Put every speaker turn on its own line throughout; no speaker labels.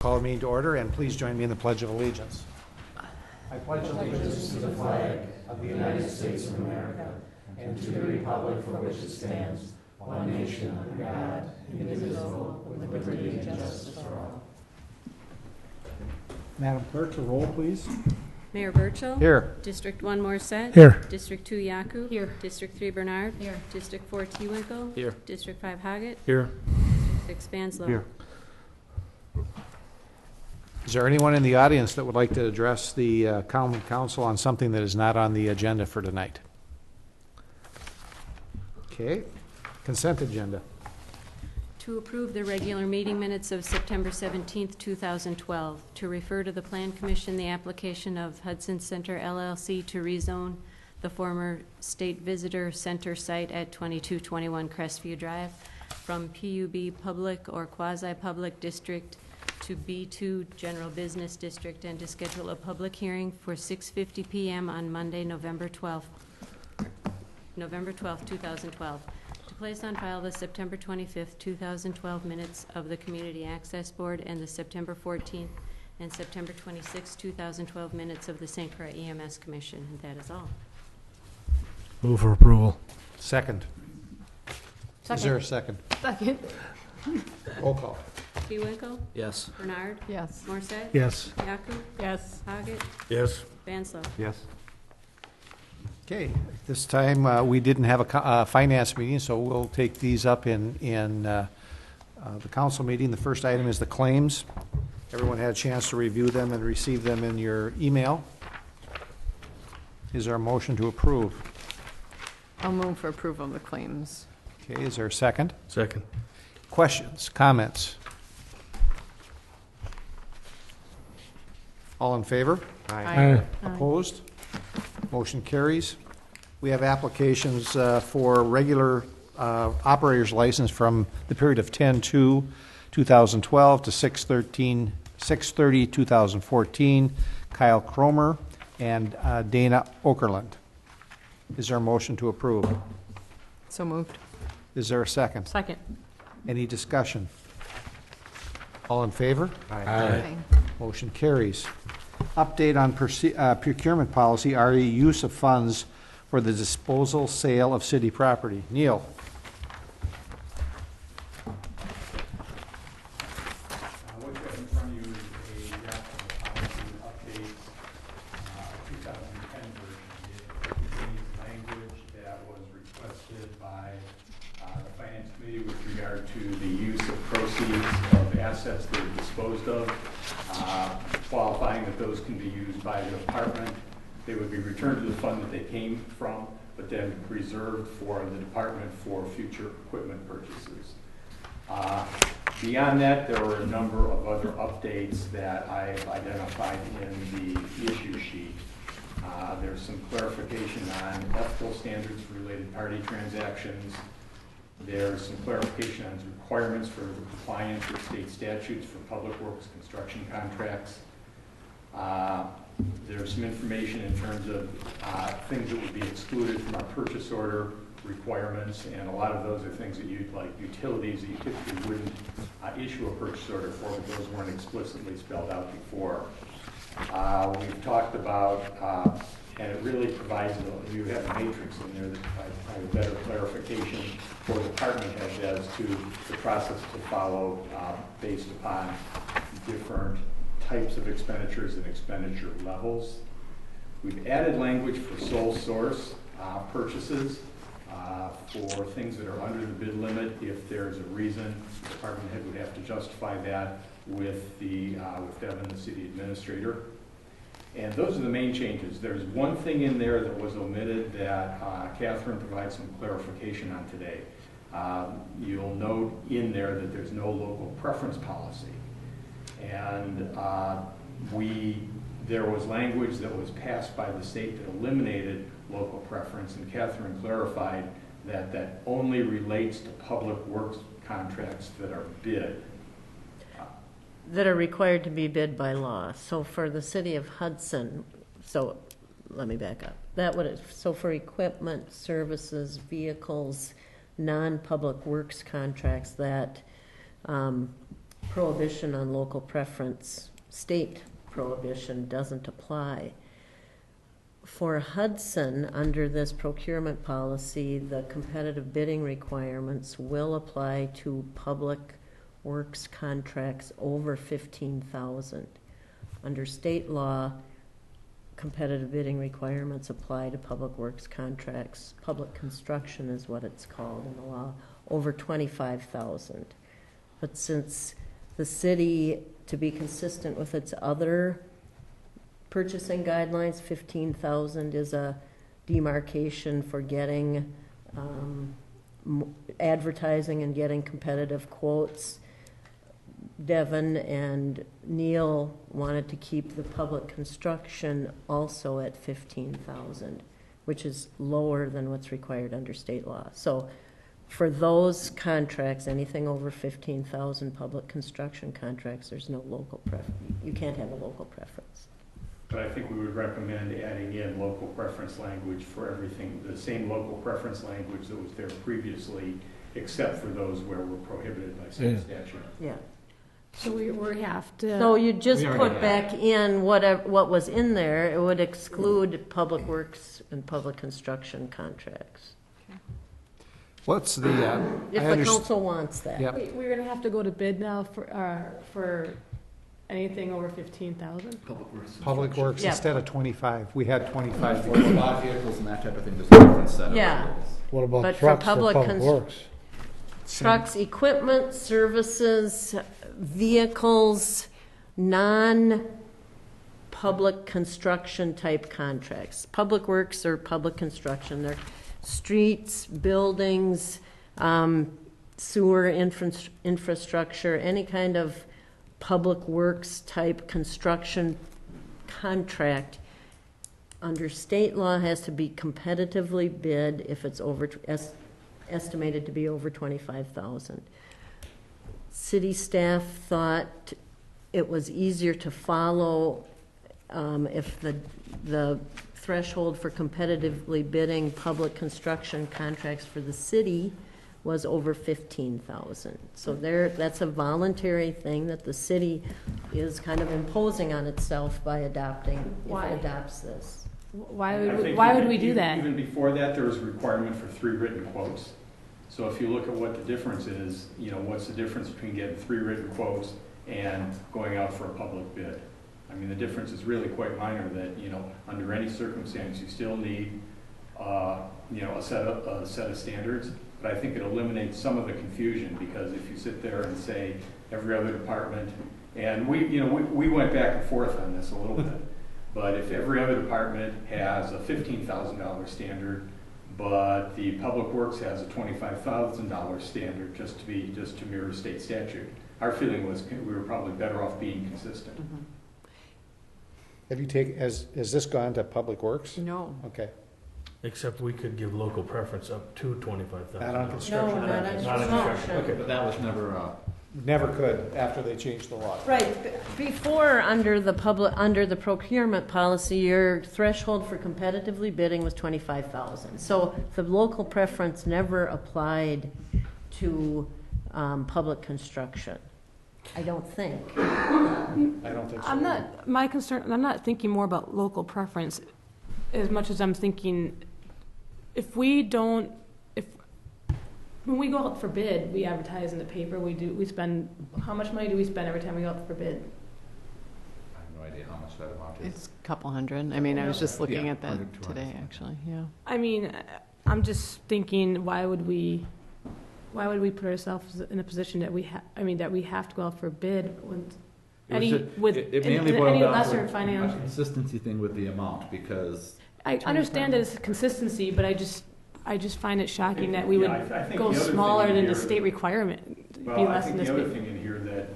Call the meeting to order, and please join me in the Pledge of Allegiance.
I pledge allegiance to the flag of the United States of America and to the republic for which it stands, one nation under God, indivisible, with liberty and justice for all.
Madam Clerk, the roll, please.
Mayor Burchill.
Here.
District 1 Morset.
Here.
District 2 Yaku. Here. District 3 Bernard. Here. District 4 Tewinkle.
Here.
District 5 Hoggett.
Here.
District 6 Spanslow.
Here.
Is there anyone in the audience that would like to address the common council on something that is not on the agenda for tonight? Okay. Consent agenda.
To approve the regular meeting minutes of September 17th, 2012. To refer to the Plan Commission the application of Hudson Center LLC to rezone the former State Visitor Center site at 2221 Crestview Drive from PUB Public or Quasi-Public District to B2 General Business District, and to schedule a public hearing for 6:50 p.m. on Monday, November 12th, 2012. To place on file the September 25th, 2012 minutes of the Community Access Board and the September 14th and September 26th, 2012 minutes of the St. Croix EMS Commission. And that is all.
Move for approval.
Second. Is there a second?
Second.
Roll call.
Tewinkle.
Yes.
Bernard.
Yes.
Morset.
Yes.
Yaku.
Yes.
Hoggett.
Yes.
Vanslo.
Yes.
Okay. This time we didn't have a finance meeting, so we'll take these up in the council meeting. The first item is the claims. Everyone had a chance to review them and receive them in your email. Is there a motion to approve?
I'll move for approval of the claims.
Okay. Is there a second?
Second.
Questions, comments? All in favor?
Aye.
Opposed? Motion carries. We have applications for regular operator's license from the period of 10/2/2012 to 6/30/2014. Kyle Cromer and Dana Okerlund. Is there a motion to approve?
So moved.
Is there a second?
Second.
Any discussion? All in favor?
Aye.
Motion carries. Update on procurement policy, RE use of funds for the disposal, sale of city property. Neil.
What you have in front of you is a draft of the policy update, 2010 version. It contains language that was requested by the Finance Committee with regard to the use of proceeds of assets that are disposed of, qualifying that those can be used by the department. They would be returned to the fund that they came from, but then reserved for the department for future equipment purchases. Beyond that, there were a number of other updates that I've identified in the issue sheet. There's some clarification on ethical standards for related party transactions. There's some clarification on requirements for compliance with state statutes for public works construction contracts. There's some information in terms of things that would be excluded from our purchase order requirements, and a lot of those are things that you'd like utilities that you typically wouldn't issue a purchase order for, but those weren't explicitly spelled out before. We've talked about, and it really provides, you have a matrix in there that provides better clarification for department heads as to the process to follow based upon different types of expenditures and expenditure levels. We've added language for sole source purchases for things that are under the bid limit. If there's a reason, the department head would have to justify that with Devin, the city administrator. And those are the main changes. There's one thing in there that was omitted that Catherine provides some clarification on today. You'll note in there that there's no local preference policy. And there was language that was passed by the state that eliminated local preference, and Catherine clarified that that only relates to public works contracts that are bid.
That are required to be bid by law. So for the city of Hudson, so let me back up. So for equipment, services, vehicles, non-public works contracts that prohibition on local preference, state prohibition doesn't apply. For Hudson, under this procurement policy, the competitive bidding requirements will apply to public works contracts over 15,000. Under state law, competitive bidding requirements apply to public works contracts. Public construction is what it's called in the law, over 25,000. But since the city, to be consistent with its other purchasing guidelines, 15,000 is a demarcation for getting advertising and getting competitive quotes. Devin and Neil wanted to keep the public construction also at 15,000, which is lower than what's required under state law. So for those contracts, anything over 15,000 public construction contracts, there's no local preference. You can't have a local preference.
But I think we would recommend adding in local preference language for everything, the same local preference language that was there previously, except for those where we're prohibited by state statute.
Yeah.
So we have to.
So you just
We already
put back in whatever, what was in there. It would exclude public works and public construction contracts.
What's the,
If the council wants that.
Yep.
We're gonna have to go to bid now for anything over 15,000?
Public Works
Yeah.
instead of 25. We had 25.
For lot vehicles and that type of thing, there's a different set of
Yeah.
rules.
What about
But for
trucks for
public
public works?
Trucks, equipment, services, vehicles, non-public construction type contracts. Public works or public construction, they're streets, buildings, sewer infrastructure, any kind of public works type construction contract under state law has to be competitively bid if it's over, estimated to be over 25,000. City staff thought it was easier to follow if the threshold for competitively bidding public construction contracts for the city was over 15,000. So that's a voluntary thing that the city is kind of imposing on itself by adopting,
Why?
if it adopts this.
Why
I think
would
even-
we do that?
Even before that, there was a requirement for 3 written quotes. So if you look at what the difference is, what's the difference between getting 3 written quotes and going out for a public bid? I mean, the difference is really quite minor that, under any circumstance, you still need, a set of standards. But I think it eliminates some of the confusion, because if you sit there and say every other department, and we went back and forth on this a little bit, but if every other department has a $15,000 standard, but the Public Works has a $25,000 standard just to mirror state statute, our feeling was we were probably better off being consistent.
Have you has this gone to Public Works?
No.
Okay.
Except we could give local preference up to 25,000.
Not on construction.
No, not on
Not on
construction.
Okay, but that was never,
Never could after they changed the law.
Right, before, under the procurement policy, your threshold for competitively bidding was 25,000. So the local preference never applied to public construction, I don't think.
I don't think so.
I'm not thinking more about local preference as much as I'm thinking when we go out for bid, we advertise in the paper, how much money do we spend every time we go out for bid?
I have no idea how much that amount is.
It's a couple hundred. I mean, I was just looking
Yeah,
at that
100 to
today,
100.
actually, yeah.
I mean, I'm just thinking, why would we put ourselves in a position that we have to go out for bid when
It mainly boiled
any
down
lesser
to a
financial.
consistency thing with the amount, because
I understand that it's a consistency, but I just find it shocking that we would
I think
go
the other thing
smaller
in
than the
here-
state requirement. Be
Well, I
less
think
than
the
this.
other thing in here that,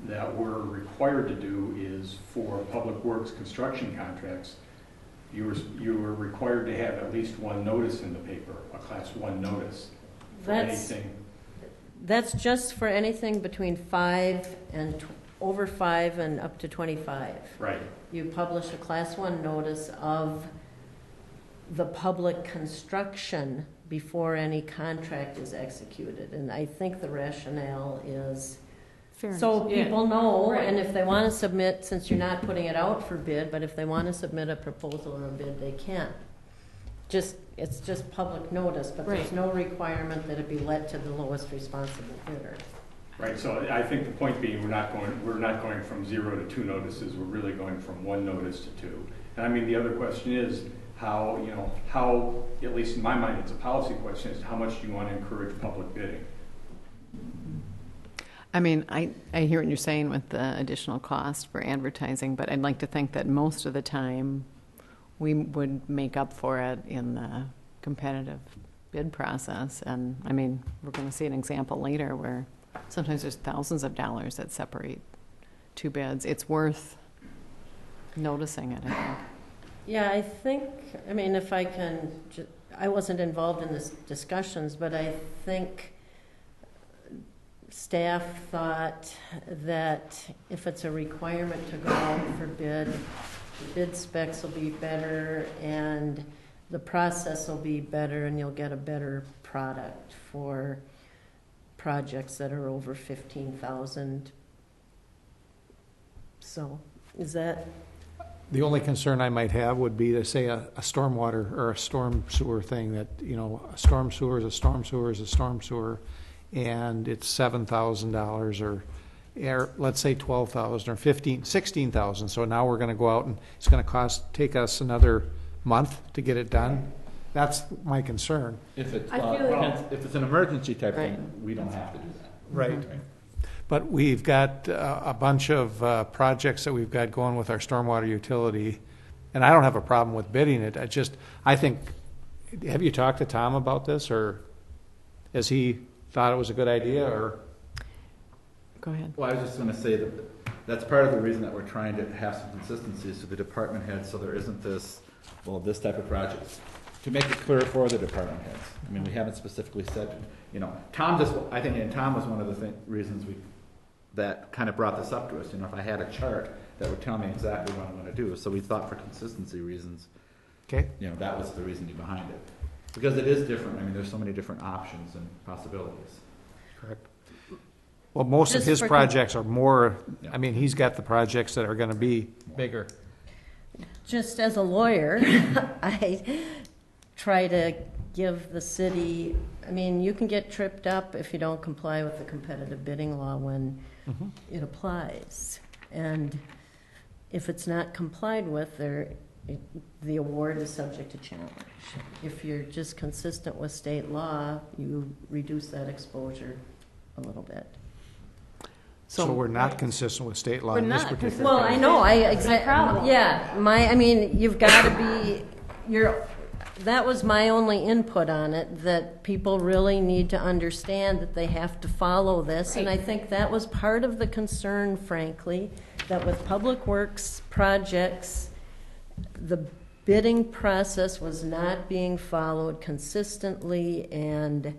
that we're required to do is for Public Works construction contracts, you were required to have at least one notice in the paper, a Class 1 notice for
That's-
anything.
That's just for anything between 5 and, over 5 and up to 25.
Right.
You publish a Class 1 notice of the public construction before any contract is executed. And I think the rationale is
fairness.
So
Yeah.
people know,
Right.
and if they want to submit, since you're not putting it out for bid, but if they want to submit a proposal or a bid, they can. It's just public notice, but there's
Right.
no requirement that it be let to the lowest responsible bidder.
Right, so I think the point being, we're not going from 0 to 2 notices, we're really going from 1 notice to 2. And I mean, the other question is, how, at least in my mind, it's a policy question, is how much do you want to encourage public bidding?
I mean, I hear what you're saying with the additional cost for advertising, but I'd like to think that most of the time we would make up for it in the competitive bid process. And I mean, we're going to see an example later where sometimes there's thousands of dollars that separate two bids. It's worth noticing it, I think.
Yeah, I mean, if I can, I wasn't involved in this discussions, but I think staff thought that if it's a requirement to go out for bid, the bid specs will be better and the process will be better and you'll get a better product for projects that are over 15,000. So, is that?
The only concern I might have would be to say a stormwater or a storm sewer thing that, a storm sewer is a storm sewer is a storm sewer, and it's $7,000 or let's say 12,000 or 16,000. So now we're going to go out and it's going to take us another month to get it done. That's my concern.
If it's,
I feel like-
if it's an emergency type thing,
Right.
we don't have to do that.
Right. But we've got a bunch of projects that we've got going with our stormwater utility, and I don't have a problem with bidding it. I think, have you talked to Tom about this, or has he thought it was a good idea, or?
Go ahead.
Well, I was just going to say that that's part of the reason that we're trying to have some consistency to the department heads, so there isn't this type of project. To make it clear for the department heads. I mean, we haven't specifically said, Tom was one of the reasons that kind of brought this up to us. If I had a chart that would tell me exactly what I'm going to do. So we thought for consistency reasons,
Okay.
That was the reasoning behind it. Because it is different. I mean, there's so many different options and possibilities.
Correct. Well, most of
Just
his
for
projects are more,
Yeah.
I mean, he's got the projects that are going to be bigger.
Just as a lawyer, I try to give the city, I mean, you can get tripped up if you don't comply with the competitive bidding law when it applies. And if it's not complied with, the award is subject to challenge. If you're just consistent with state law, you reduce that exposure a little bit.
So we're not consistent with state law
We're
in this
not
particular
consistent.
Well, I know,
problem.
yeah, you've got to be, that was my only input on it, that people really need to understand that they have to follow this. And I think that was part of the concern, frankly, that with public works projects, the bidding process was not being followed consistently and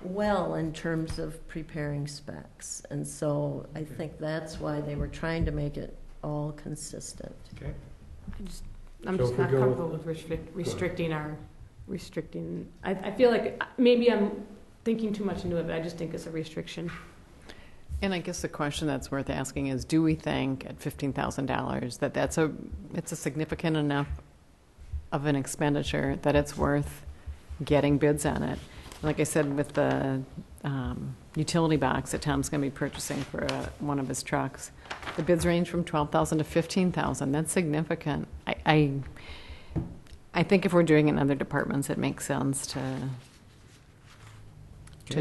well in terms of preparing specs. And so I think that's why they were trying to make it all consistent.
Okay.
I'm
So
just
if we
not
go-
comfortable with restricting. I feel like maybe I'm thinking too much into it, but I just think it's a restriction.
And I guess the question that's worth asking is, do we think at $15,000 that it's a significant enough of an expenditure that it's worth getting bids on it? Like I said, with the utility box that Tom's going to be purchasing for one of his trucks, the bids range from $12,000 to $15,000. That's significant. I think if we're doing it in other departments, it makes sense to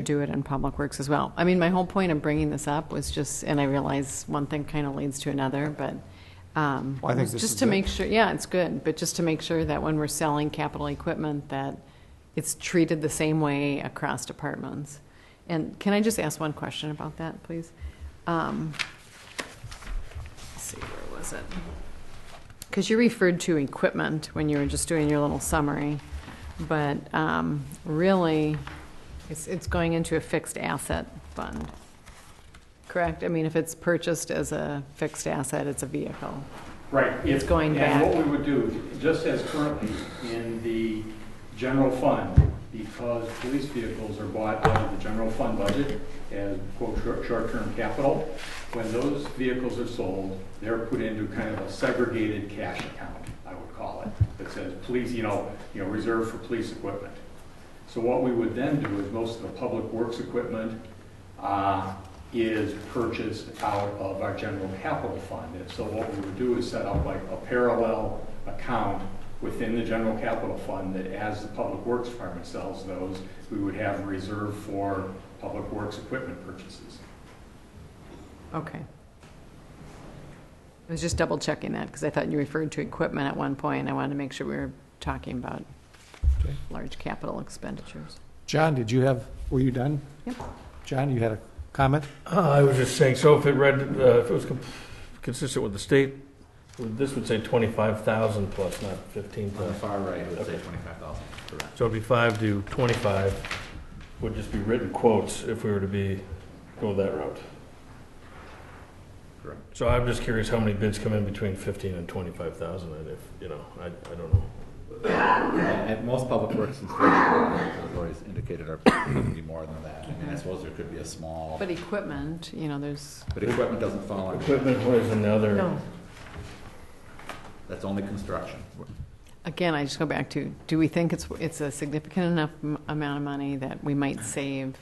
do it in Public Works as well. I mean, my whole point of bringing this up was just, and I realize one thing kind of leads to another, but
I think this
just
is
to
good.
make sure, yeah, it's good, but just to make sure that when we're selling capital equipment, that it's treated the same way across departments. And can I just ask one question about that, please? Let's see, where was it? Because you referred to equipment when you were just doing your little summary, but really, it's going into a fixed asset fund, correct? I mean, if it's purchased as a fixed asset, it's a vehicle.
Right.
It's going back.
And what we would do, just as currently in the general fund, because police vehicles are bought out of the general fund budget as, quote, short-term capital. When those vehicles are sold, they're put into kind of a segregated cash account, I would call it, that says police, reserved for police equipment. So what we would then do is most of the public works equipment is purchased out of our general capital fund. And so what we would do is set up like a parallel account within the general capital fund that as the public works department sells those, we would have a reserve for public works equipment purchases.
Okay. I was just double checking that because I thought you referred to equipment at one point. I wanted to make sure we were talking about
Okay.
large capital expenditures.
John, were you done?
Yep.
John, you had a comment?
I was just saying, so if it was consistent with the state, this would say 25,000 plus, not
On the
15,000.
far right, it would say
Okay.
25,000. Correct.
So it'd be 5 to 25, would just be written quotes if we were to go that route.
Correct.
So I'm just curious how many bids come in between 15 and 25,000, and if, I don't know.
And most public works inspection categories indicated are going to be more than that. I mean, I suppose there could be a small,
But equipment, there's,
but equipment doesn't fall under.
Equipment was another.
No.
That's only construction.
again, I just go back to, do we think it's a significant enough amount of money that we might save?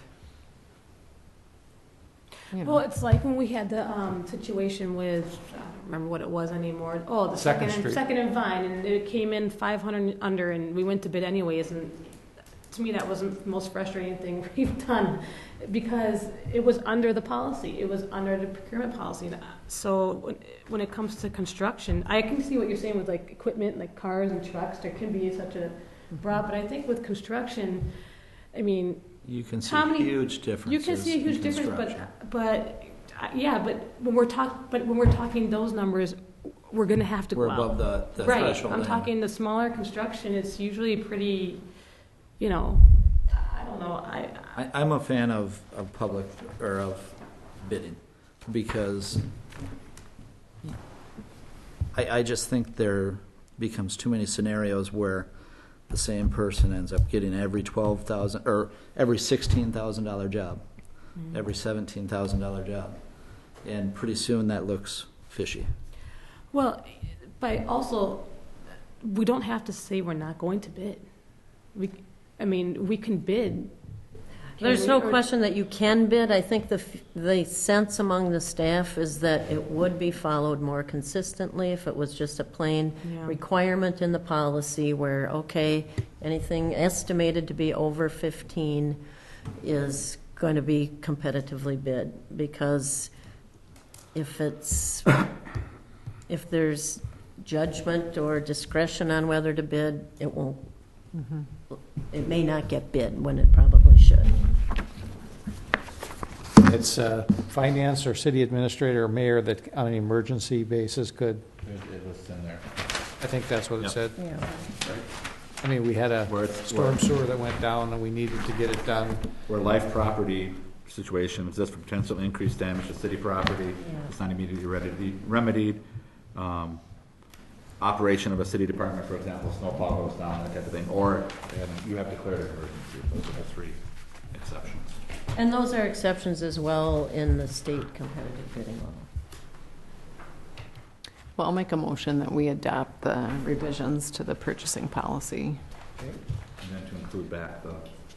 Well, it's like when we had the situation with, I don't remember what it was anymore. Oh, the
Second Street.
Second and Vine, and it came in 500 under, and we went to bid anyways. And to me, that was the most frustrating thing we've done, because it was under the policy. It was under the procurement policy. So when it comes to construction, I can see what you're saying with like equipment, like cars and trucks. There can be such a broad, but I think with construction, I mean,
You can see
How many-
huge differences.
you can see a huge
in
difference,
construction.
but when we're talking those numbers, we're going to have to
We're
go out.
above the
Right,
threshold.
I'm
and-
talking the smaller construction, it's usually pretty, I don't know,
I'm a fan of public, or of bidding, because I just think there becomes too many scenarios where the same person ends up getting every $12,000 or every $16,000 job, every $17,000 job, and pretty soon that looks fishy.
well, but also, we don't have to say we're not going to bid. We can bid.
There's no question that you can bid. I think the sense among the staff is that it would be followed more consistently if it was just a plain
Yeah.
requirement in the policy where, okay, anything estimated to be over 15 is going to be competitively bid, because if there's judgment or discretion on whether to bid, it won't. It may not get bid when it probably should.
It's finance or city administrator or mayor that on an emergency basis could,
It was in there.
I think that's what it
Yep.
said.
Yeah.
I mean, we had a
Where it's-
storm sewer that went down and we needed to get it done.
Where life property situation exists for potential increased damage to city property, it's not immediately remedied. Operation of a city department, for example, snowplow goes down, that type of thing, or you have declared an emergency. Those are the three exceptions.
And those are exceptions as well in the state competitive bidding law.
Well, I'll make a motion that we adopt the revisions to the purchasing policy.
And then to include back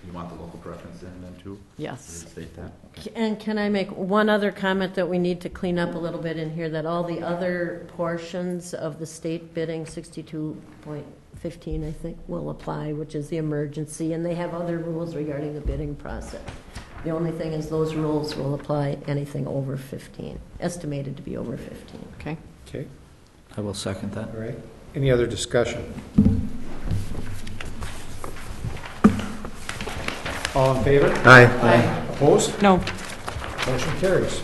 you want the local preference in then too?
Yes.
State that? Okay.
And can I make one other comment that we need to clean up a little bit in here, that all the other portions of the state bidding, 62.15, I think, will apply, which is the emergency, and they have other rules regarding the bidding process. The only thing is those rules will apply anything over 15, estimated to be over 15.
Okay.
Okay,
I will second that.
all right. Any other discussion? All in favor?
Aye.
Opposed?
No.
Motion carries.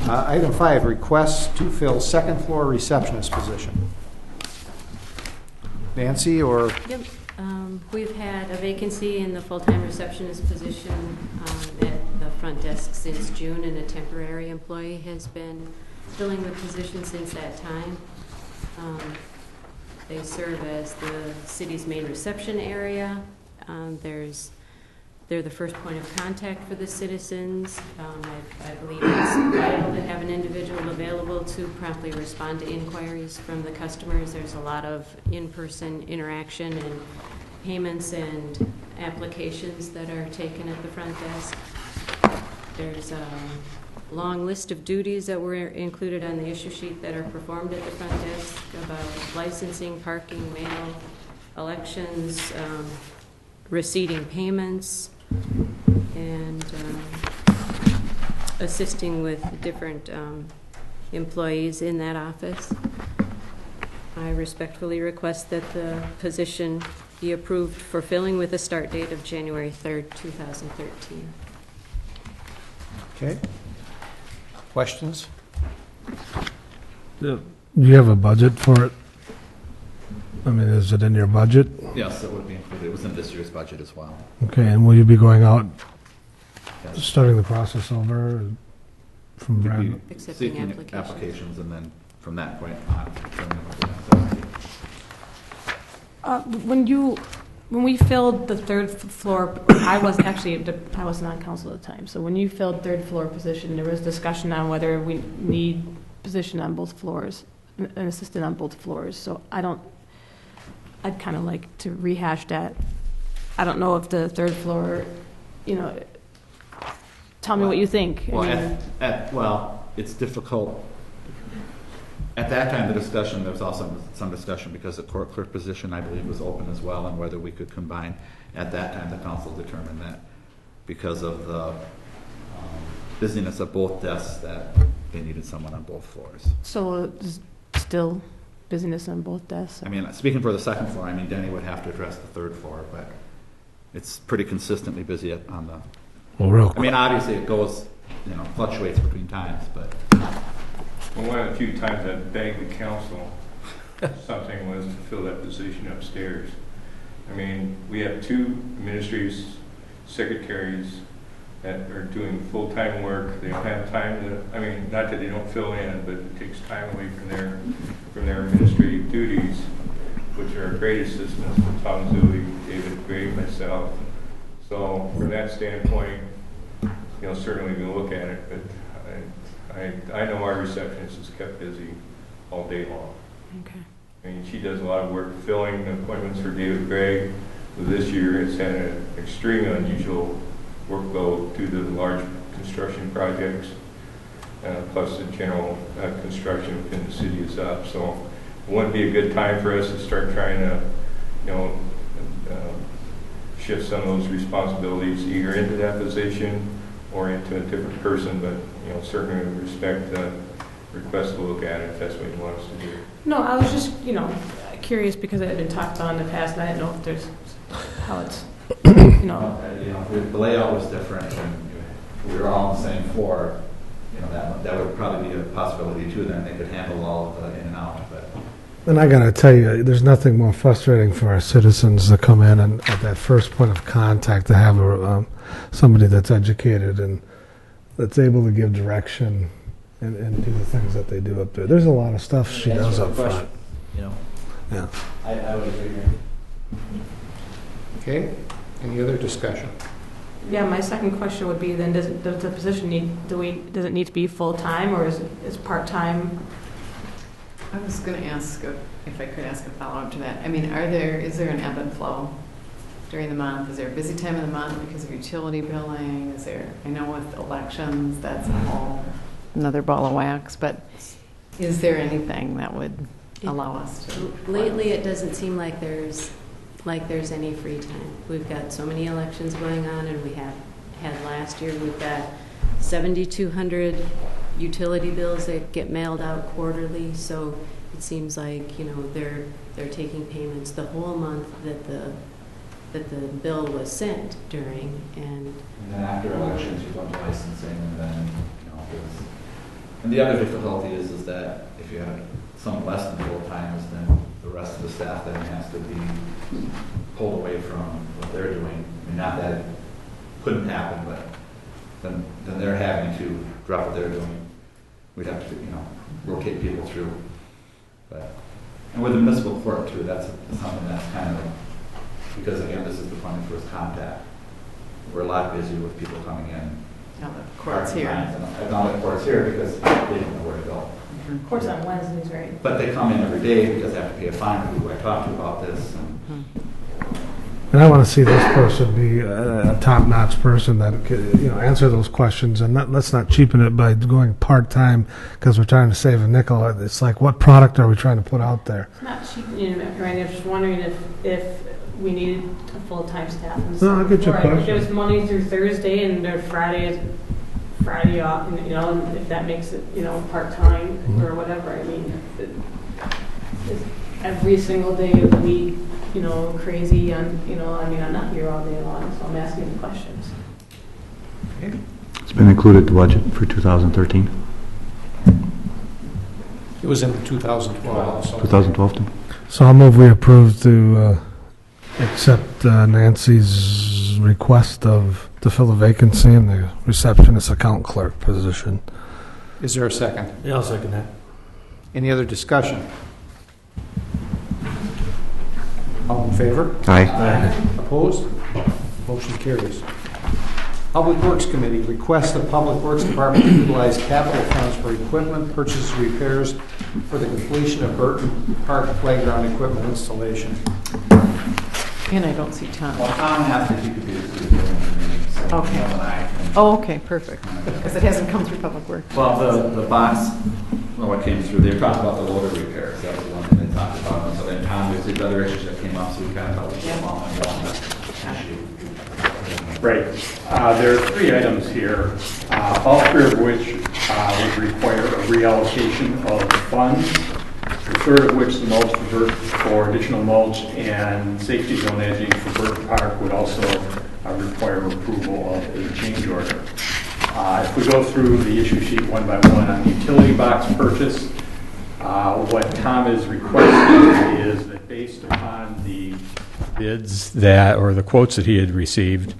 Item 5, requests to fill second floor receptionist position. Nancy or?
Yep. We've had a vacancy in the full-time receptionist position at the front desk since June, and a temporary employee has been filling the position since that time. They serve as the city's main reception area. They're the first point of contact for the citizens. I believe it's vital to have an individual available to promptly respond to inquiries from the customers. There's a lot of in-person interaction and payments and applications that are taken at the front desk. There's a long list of duties that were included on the issue sheet that are performed at the front desk about licensing, parking, mail, elections, receiving payments, and assisting with different employees in that office. I respectfully request that the position be approved for filling with a start date of January 3rd, 2013.
Okay. Questions?
Do you have a budget for it? I mean, is it in your budget?
Yes, it would be included. It was in this year's budget as well.
Okay, and will you be going out,
Yes.
starting the process over from
We'd
Brad?
be
Accepting
seeking
applications.
and then from that point on, determining what we have to do.
When we filled the third floor, I wasn't on council at the time, so when you filled third floor position, there was discussion on whether we need position on both floors, an assistant on both floors, so I'd kind of like to rehash that. I don't know if the third floor, tell me what you think.
Well, it's difficult. At that time, there was also some discussion because the court clerk position, I believe, was open as well, and whether we could combine. At that time, the council determined that because of the busyness of both desks, that they needed someone on both floors.
So still busyness on both desks?
I mean, speaking for the second floor, I mean, Denny would have to address the third floor, but it's pretty consistently busy on the.
Well, real
I
quick.
mean, obviously, it goes, fluctuates between times, but.
Well, one of the few times I begged the council something was to fill that position upstairs. I mean, we have two administrative secretaries that are doing full-time work. They don't have time not that they don't fill in, but it takes time away from their administrative duties, which are great assistants for Tom Zooey, David Gray, myself. So from that standpoint, certainly we'll look at it, but I know our receptionist is kept busy all day long.
Okay.
I mean, she does a lot of work filling appointments for David Gray. But this year, it's had an extremely unusual workload due to the large construction projects, plus the general construction within the city is up. So it wouldn't be a good time for us to start trying to, shift some of those responsibilities either into that position or into a different person, but certainly we respect the request to look at it if that's what you want us to do.
No, I was just, curious because it had been talked about in the past, and I didn't know if there's, how it's,
The layout was different, and we were all on the same floor. That would probably be a possibility too. Then they could handle all of the in and out. But
And I gotta tell you, there's nothing more frustrating for our citizens to come in and at that first point of contact to have somebody that's educated and that's able to give direction and do the things that they do up there. There's a lot of stuff she does up front. Yeah.
I would agree.
Okay. Any other discussion?
Yeah, my second question would be then, does the position does it need to be full-time or is part-time?
I was going to ask if I could ask a follow-up to that. I mean, is there an ebb and flow during the month? Is there a busy time of the month because of utility billing? I know with elections, that's a whole another ball of wax, but is there anything that would allow us to?
Lately, it doesn't seem like there's any free time. We've got so many elections going on, and we had last year. We've got 7,200 utility bills that get mailed out quarterly. So it seems like they're taking payments the whole month that the bill was sent during, and
then after elections, you go into licensing, and then and the other difficulty is that if you have some less than full timers, then the rest of the staff then has to be pulled away from what they're doing. I mean, not that it couldn't happen, but then they're having to drop what they're doing. We'd have to, rotate people through. But And with the municipal court too, that's something that's kind of, because again, this is the point of first contact. We're a lot busier with people coming in.
Now the court's here.
And now the court's here because they don't know where to go.
Of course, on Wednesdays, right?
But they come in every day because they have to pay a fine. Who do I talk to about this?
And I want to see this person be a top-notch person that could, answer those questions, and let's not cheapen it by going part-time because we're trying to save a nickel. It's like, what product are we trying to put out there?
It's not cheapening it, right? I'm just wondering if we needed a full-time staff.
No, I get your
If
question.
it was Monday through Thursday and their Friday off, and, if that makes it, part-time or whatever, I mean, it's every single day of the week, crazy on, I'm not here all day long, so I'm asking the questions.
It's been included in the budget for 2013,
It was in 2012, so.
2012 too.
So I'll move we approve to accept Nancy's request to fill the vacancy in the receptionist account clerk position.
Is there a second?
Yeah, I'll second that.
Any other discussion? All in favor?
Aye.
Opposed? Motion carries. Public Works Committee requests the Public Works Department to utilize capital funds for equipment purchases, repairs for the completion of Burton Park playground equipment installation.
And I don't see Tom.
Well, Tom asked if he could be the meeting, so
Okay.
Neil and I can-
Oh, okay, perfect. Because it hasn't come through Public Works.
Well, the box, what came through, they were talking about the loader repairs. That was one thing they talked about. And so then Tom, there's these other issues that came up, so we kind of felt it was all in one issue.
Right. There are 3 items here, all 3 of which would require a reallocation of funds. The third of which, the mulch for additional mulch and safety zone edging for Burton Park, would also require approval of a change order. If we go through the issue sheet one by one, on the utility box purchase, what Tom is requesting is that based upon the bids that, or the quotes that he had received,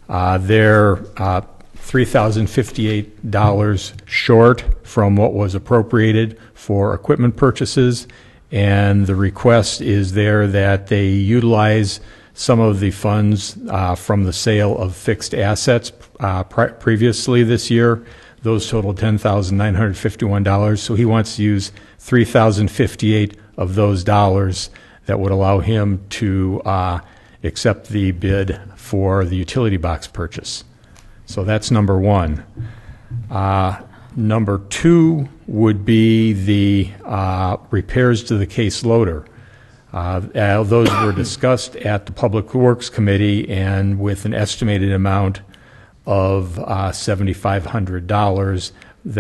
they're $3,058 short from what was appropriated for equipment purchases, and the request is there that they utilize some of the funds from the sale of fixed assets previously this year. Those total $10,951, so he wants to use $3,058 of those dollars that would allow him to accept the bid for the utility box purchase. So that's number one. Number two would be the repairs to the case loader. Those were discussed at the Public Works Committee, and with an estimated amount of $7,500,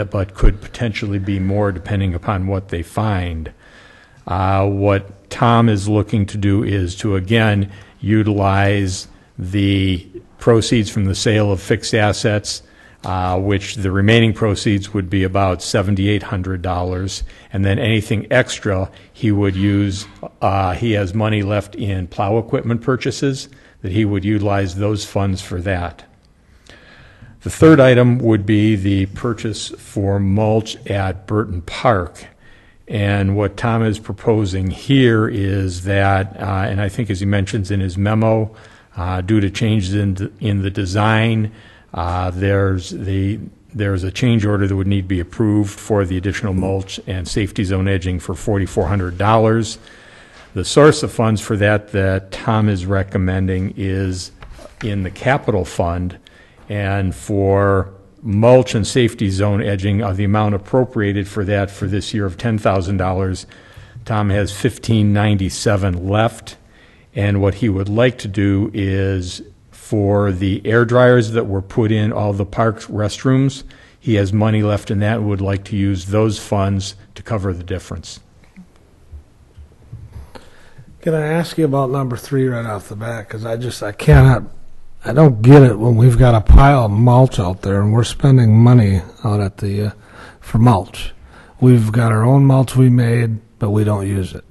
but could potentially be more depending upon what they find. What Tom is looking to do is to, again, utilize the proceeds from the sale of fixed assets, which the remaining proceeds would be about $7,800, and then anything extra he would use. He has money left in plow equipment purchases that he would utilize those funds for that. The third item would be the purchase for mulch at Burton Park. And what Tom is proposing here is that, and I think as he mentions in his memo, due to changes in the design, there's a change order that would need to be approved for the additional mulch and safety zone edging for $4,400. The source of funds for that Tom is recommending is in the capital fund, and for mulch and safety zone edging, the amount appropriated for that for this year of $10,000, Tom has $1,597 left. And what he would like to do is for the air dryers that were put in all the park's restrooms, he has money left in that and would like to use those funds to cover the difference.
Can I ask you about number 3 right off the bat? Because I don't get it when we've got a pile of mulch out there and we're spending money out at the for mulch. We've got our own mulch we made, but we don't use it.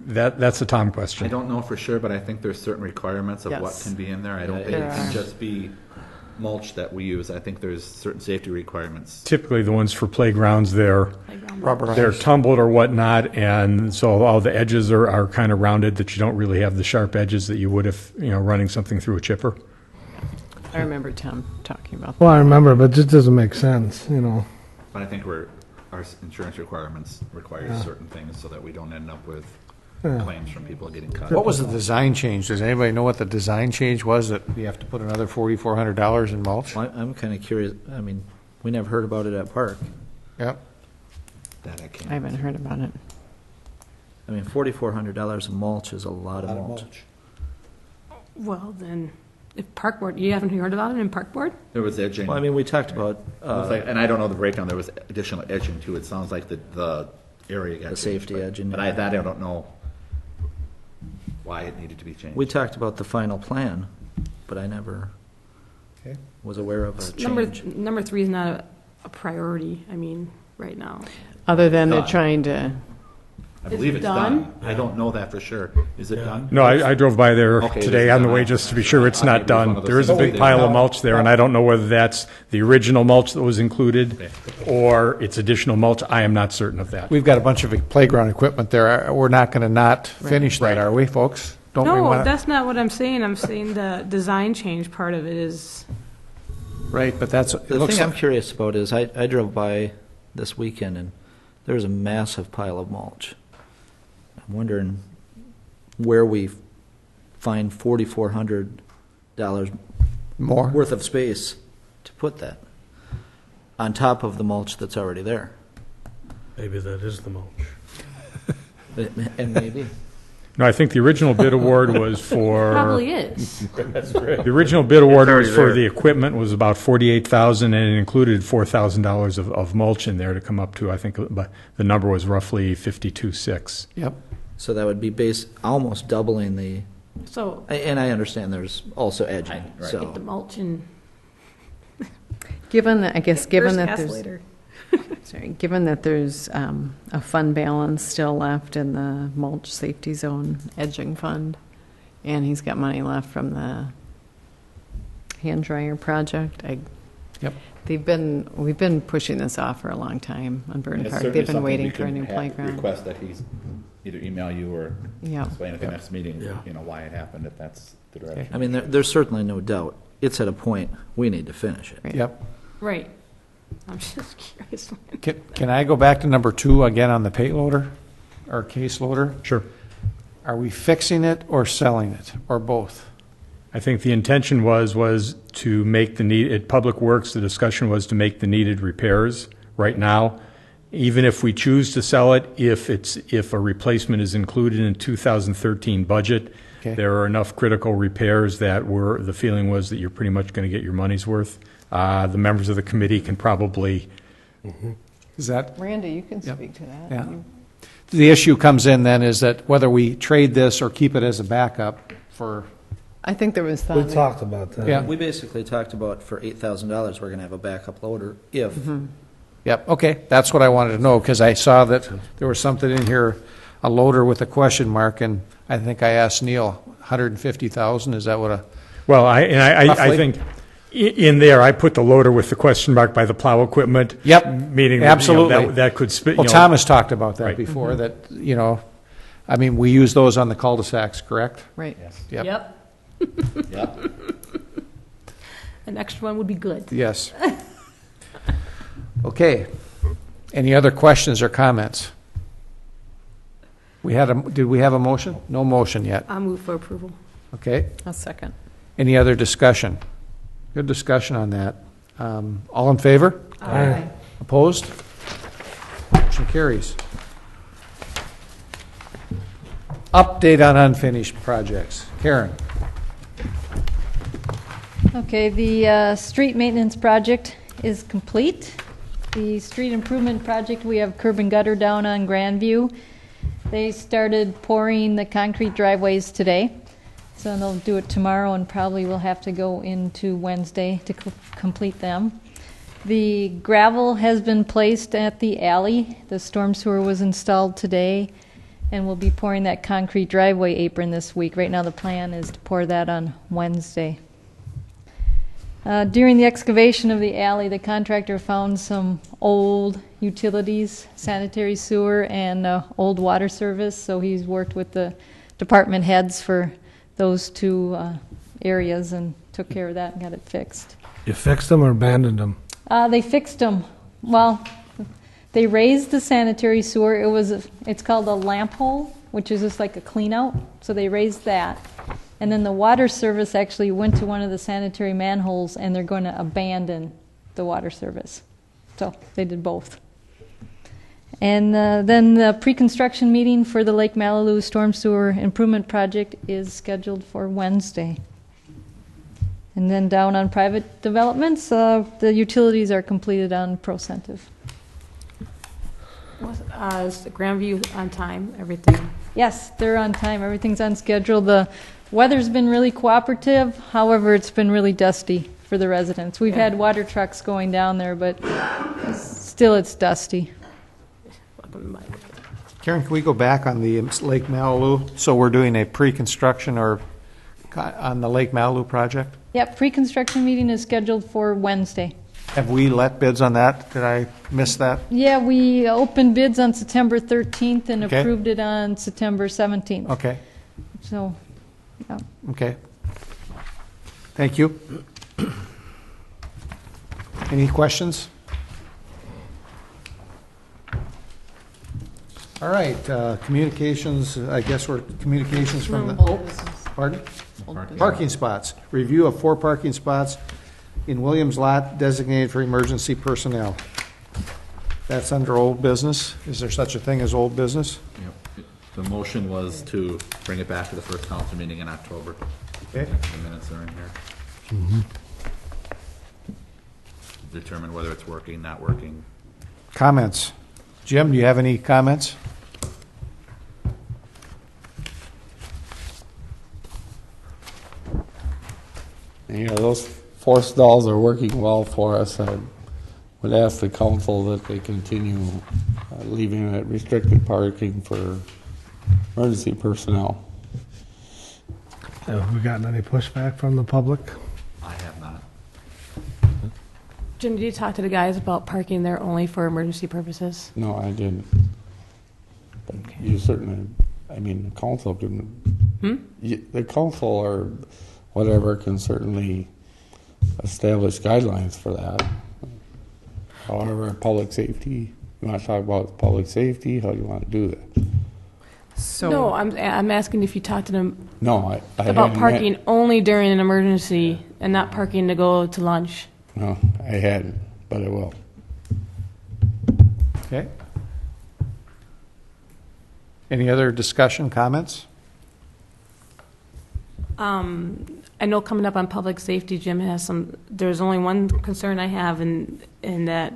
That's a Tom question.
I don't know for sure, but I think there's certain requirements of what
Yes.
can be in there. I don't think
There
it can
are.
just be mulch that we use, I think there's certain safety requirements.
Typically, the ones for playgrounds, they're
Rubberized.
tumbled or whatnot, and so all the edges are kind of rounded, that you don't really have the sharp edges that you would if, running something through a chipper.
I remember Tom talking about that.
Well, I remember, but it just doesn't make sense, you know.
But I think our insurance requirements require certain things so that we don't end up with
Yeah.
claims from people getting cut.
What was the design change? Does anybody know what the design change was, that we have to put another $4,400 in mulch?
I'm kind of curious, I mean, we never heard about it at Park.
Yep.
That I
I
can't.
haven't heard about it.
I mean, $4,400 of mulch is a lot of mulch.
Well, then, if Park Board, you haven't heard about it in Park Board?
There was edging.
Well, I mean, we talked about
It was like, and I don't know the breakdown, there was additional edging too. It sounds like the area got
The
changed,
safety
but-
edging,
But
yeah.
I don't know why it needed to be changed.
we talked about the final plan, but I never
Okay.
was aware of a
Number,
change.
number 3 is not a priority, I mean, right now.
Other than they're
Done.
trying to,
I believe it's
done?
done. I don't know that for sure. Is it done?
No, I drove by there
Okay,
today
this
on
is
the way
done.
just to be sure it's
Maybe
not
it's one
done.
of those
There is a
things
big
they
pile of
didn't-
mulch there, and I don't know whether that's the original mulch that was included or it's additional mulch. I am not certain of that.
We've got a bunch of playground equipment there. We're not going to not finish that, are we, folks? Don't we
No,
want
that's not what I'm saying. I'm saying the design change part of it is,
Right, but that's, it
The
looks
thing I'm
like,
curious about is I drove by this weekend and there's a massive pile of mulch. I'm wondering where we find $4,400
more.
worth of space to put that on top of the mulch that's already there.
Maybe that is the mulch.
And maybe.
No, I think the original bid award was for.
probably is.
That's right.
The original bid award
It's already
was for
there.
the equipment was about $48,000, and it included $4,000 of mulch in there to come up to, I think, but the number was roughly 52.6.
Yep.
So that would be almost doubling the,
So
and I understand there's also edging,
Right.
get the
so.
mulch and
given that, I guess, given
first
that
ask
there's,
later.
sorry, given that there's a fund balance still left in the mulch safety zone edging fund, and he's got money left from the hand dryer project,
Yep.
we've been pushing this off for a long time on Burton
It's
Park.
certainly
They've been
something we
waiting for a
can
new playground.
Request that he's either email you or
Yeah.
explain at the next meeting,
Yeah.
why it happened, if that's the direction.
I mean, there's certainly no doubt. It's at a point, we need to finish it.
Yep.
Right. I'm just curious.
Can I go back to number 2 again on the payloader or case loader?
Sure.
Are we fixing it or selling it, or both?
I think the intention was to make at Public Works, the discussion was to make the needed repairs right now. Even if we choose to sell it, if a replacement is included in 2013 budget,
Okay.
there are enough critical repairs that the feeling was that you're pretty much going to get your money's worth. The members of the committee can probably,
Is that,
Randy, you can
Yep.
speak to that.
Yeah. the issue comes in then is that whether we trade this or keep it as a backup for,
I think there was
We
thought.
talked about that.
yeah,
We basically talked about for $8,000, we're going to have a backup loader if,
yep, okay, that's what I wanted to know, because I saw that there was something in here, a loader with a question mark, and I think I asked Neil, 150,000, is that what a,
well, I
Roughly.
think in there, I put the loader with the question mark by the plow equipment.
Yep,
Meaning that,
absolutely.
that could spit.
well, Thomas talked about that
Right.
before, that, I mean, we use those on the cul-de-sacs, correct?
Right.
Yes.
Yep.
Yep.
Yep.
An extra one would be good.
Yes. Okay. Any other questions or comments? Did we have a motion? No motion yet.
I'll move for approval.
Okay.
A second.
Any other discussion? Good discussion on that. All in favor?
Aye.
Opposed? Motion carries. Update on unfinished projects. Karen?
Okay, the street maintenance project is complete. The street improvement project, we have curb and gutter down on Grandview. They started pouring the concrete driveways today, so they'll do it tomorrow and probably will have to go into Wednesday to complete them. The gravel has been placed at the alley. The storm sewer was installed today, and we'll be pouring that concrete driveway apron this week. Right now, the plan is to pour that on Wednesday. During the excavation of the alley, the contractor found some old utilities, sanitary sewer, and old water service, so he's worked with the department heads for those two areas and took care of that and got it fixed.
You fixed them or abandoned them?
They fixed them. Well, they raised the sanitary sewer. It's called a lamp hole, which is just like a clean out. So they raised that. And then the water service actually went to one of the sanitary manholes, and they're going to abandon the water service. So they did both. And then the pre-construction meeting for the Lake Malibu Storm Sewer Improvement Project is scheduled for Wednesday. And then down on private developments, the utilities are completed on Procentive.
Is Grandview on time, everything?
Yes, they're on time. Everything's on schedule. The weather's been really cooperative. However, it's been really dusty for the residents. We've had water trucks going down there, but still it's dusty.
Karen, can we go back on the Lake Malibu? So we're doing a pre-construction or on the Lake Malibu project?
Yep, pre-construction meeting is scheduled for Wednesday.
Have we let bids on that? Did I miss that?
Yeah, we opened bids on September 13th and
Okay.
approved it on September 17th.
Okay,
So, yeah.
okay. Thank you. Any questions? All right, communications, I guess we're communications from the, pardon? Parking spots. Review of 4 parking spots in Williams Lot designated for emergency personnel. That's under old business. Is there such a thing as old business?
Yep. The motion was to bring it back to the first council meeting in October.
Okay.
The minutes are in here. Determine whether it's working, not working.
Comments? Jim, do you have any comments?
You know, those 4 stalls are working well for us. I would ask the council that they continue leaving it restricted parking for emergency personnel.
Have we gotten any pushback from the public?
I have not.
Jim, did you talk to the guys about parking there only for emergency purposes?
No, I didn't. But you certainly, I mean, the council can, the council or whatever can certainly establish guidelines for that. However, public safety, you want to talk about public safety? How do you want to do that?
So
No, I'm asking if you talked to them
No, I
about
hadn't
parking only during an emergency and not parking to go to lunch.
No, I hadn't, but I will.
Okay. Any other discussion, comments?
I know coming up on public safety, Jim has some, there's only one concern I have in that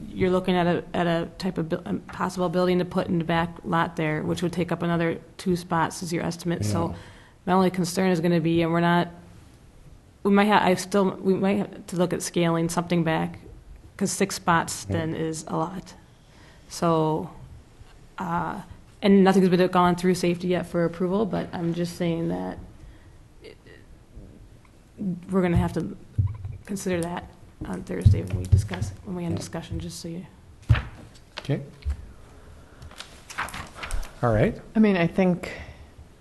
you're looking at a type of possible building to put in the back lot there, which would take up another 2 spots is your estimate.
Yeah.
So my only concern is going to be, and we might have to look at scaling something back because 6 spots then is a lot. So, and nothing's been gone through safety yet for approval, but I'm just saying that we're going to have to consider that on Thursday when we end discussion, just so you.
Okay. All right.
I mean, I think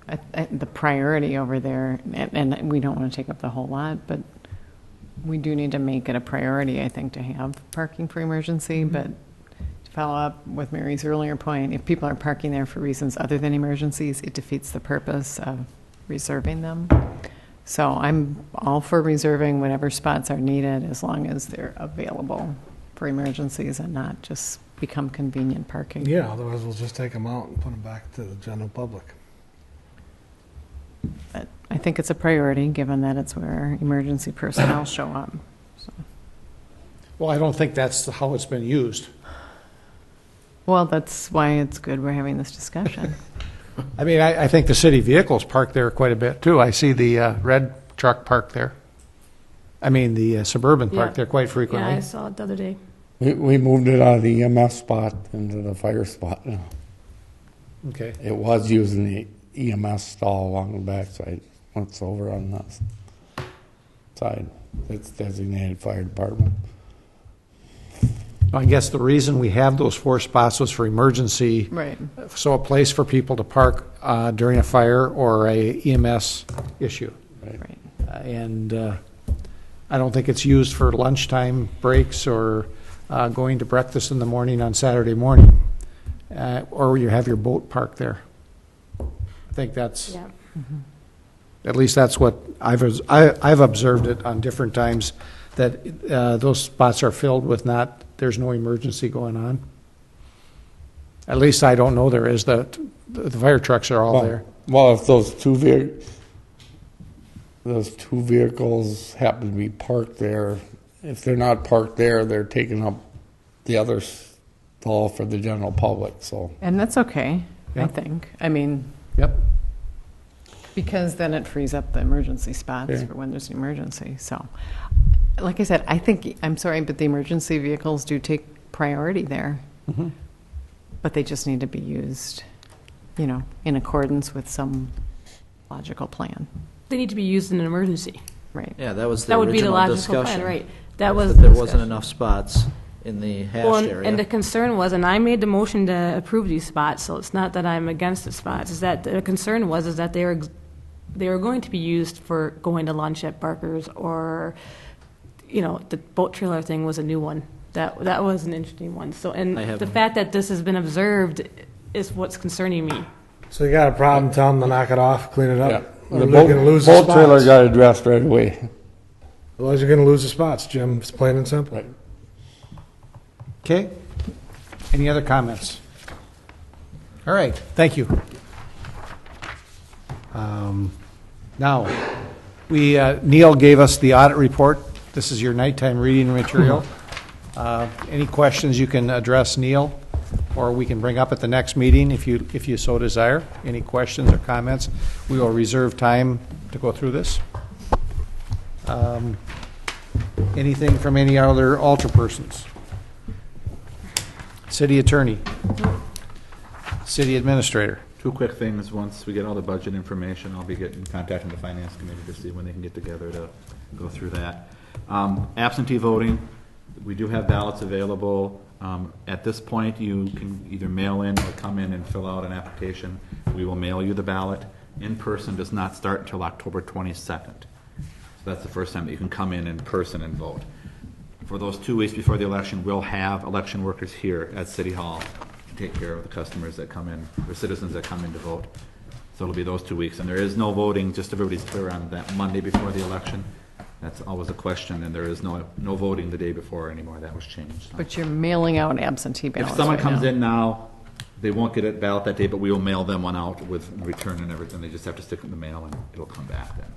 the priority over there, and we don't want to take up the whole lot, but we do need to make it a priority, I think, to have parking for emergency. But to follow up with Mary's earlier point, if people are parking there for reasons other than emergencies, it defeats the purpose of reserving them. So I'm all for reserving whatever spots are needed as long as they're available for emergencies and not just become convenient parking.
Yeah, otherwise we'll just take them out and put them back to the general public.
But I think it's a priority, given that it's where emergency personnel show up. So.
Well, I don't think that's how it's been used.
Well, that's why it's good we're having this discussion.
I mean, I think the city vehicles park there quite a bit, too. I see the red truck parked there. I mean, the Suburban parked there quite frequently.
Yeah, I saw it the other day.
We moved it out of the EMS spot into the fire spot now.
Okay.
It was using the EMS stall along the backside. It's over on the side. that's designated fire department.
I guess the reason we have those 4 spots was for emergency.
Right.
So a place for people to park during a fire or a EMS issue.
Right.
And I don't think it's used for lunchtime breaks or going to breakfast in the morning on Saturday morning, or you have your boat parked there. I think that's,
Yeah.
at least that's what I've observed it on different times, that those spots are filled with there's no emergency going on. At least I don't know there is. The fire trucks are all there.
Well, if those two vehicles happen to be parked there, if they're not parked there, they're taking up the other stall for the general public, so.
And that's okay, I
Yep.
think. I mean,
Yep.
because then it frees up the emergency spots
Yeah.
for when there's an emergency. So, like I said, I think, I'm sorry, but the emergency vehicles do take priority there.
Mhm.
But they just need to be used, in accordance with some logical plan.
They need to be used in an emergency.
Right.
Yeah, that was the
That would be the
original
logical
discussion.
plan, right? That was
That
the
there wasn't
discussion.
enough spots in the
Well,
hashed
and the
area.
concern was, and I made the motion to approve these spots, so it's not that I'm against the spots, is that the concern was that they were going to be used for going to lunch at Barker's, or, the boat trailer thing was a new one. That was an interesting one. So, and
I
the
haven't-
fact that this has been observed is what's concerning me.
So you got a problem, tell them to knock it off, clean it
Yeah.
up. Or
The
they're gonna lose the
boat trailer
spots.
got addressed right away.
Otherwise, you're gonna lose the spots, Jim. It's plain and simple.
Right.
Okay. Any other comments? All right, thank you. Now, Neil gave us the audit report. This is your nighttime reading material. Any questions you can address Neil, or we can bring up at the next meeting if you so desire. Any questions or comments? We will reserve time to go through this. Anything from any other alderpersons? City attorney? City administrator?
2 quick things. Once we get all the budget information, I'll be contacting the finance committee to see when they can get together to go through that. Absentee voting, we do have ballots available. At this point, you can either mail in or come in and fill out an application. We will mail you the ballot. In-person does not start until October 22nd. So that's the first time that you can come in person and vote. For those 2 weeks before the election, we'll have election workers here at City Hall to take care of the customers that come in, or citizens that come in to vote. So it'll be those 2 weeks. And there is no voting, just so everybody's clear, on that Monday before the election. That's always a question, and there is no voting the day before anymore. That was changed. So
But you're mailing out absentee ballots
if someone
right
comes
now.
in now, they won't get a ballot that day, but we will mail them one out with return and everything. They just have to stick it in the mail, and it'll come back then.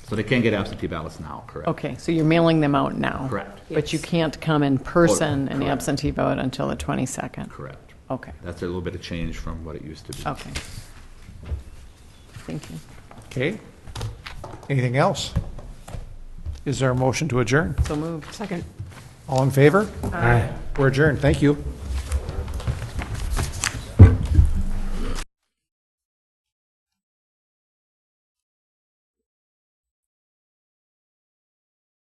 So they can get absentee ballots now, correct?
Okay, so you're mailing them out now?
Correct.
But you can't come in person and
Correct.
absentee vote until the 22nd?
Correct.
Okay,
That's a little bit of change from what it used to be.
okay. Thank you.
Okay. Anything else? Is there a motion to adjourn?
So moved.
Second.
All in favor? Aye. We're adjourned. Thank you.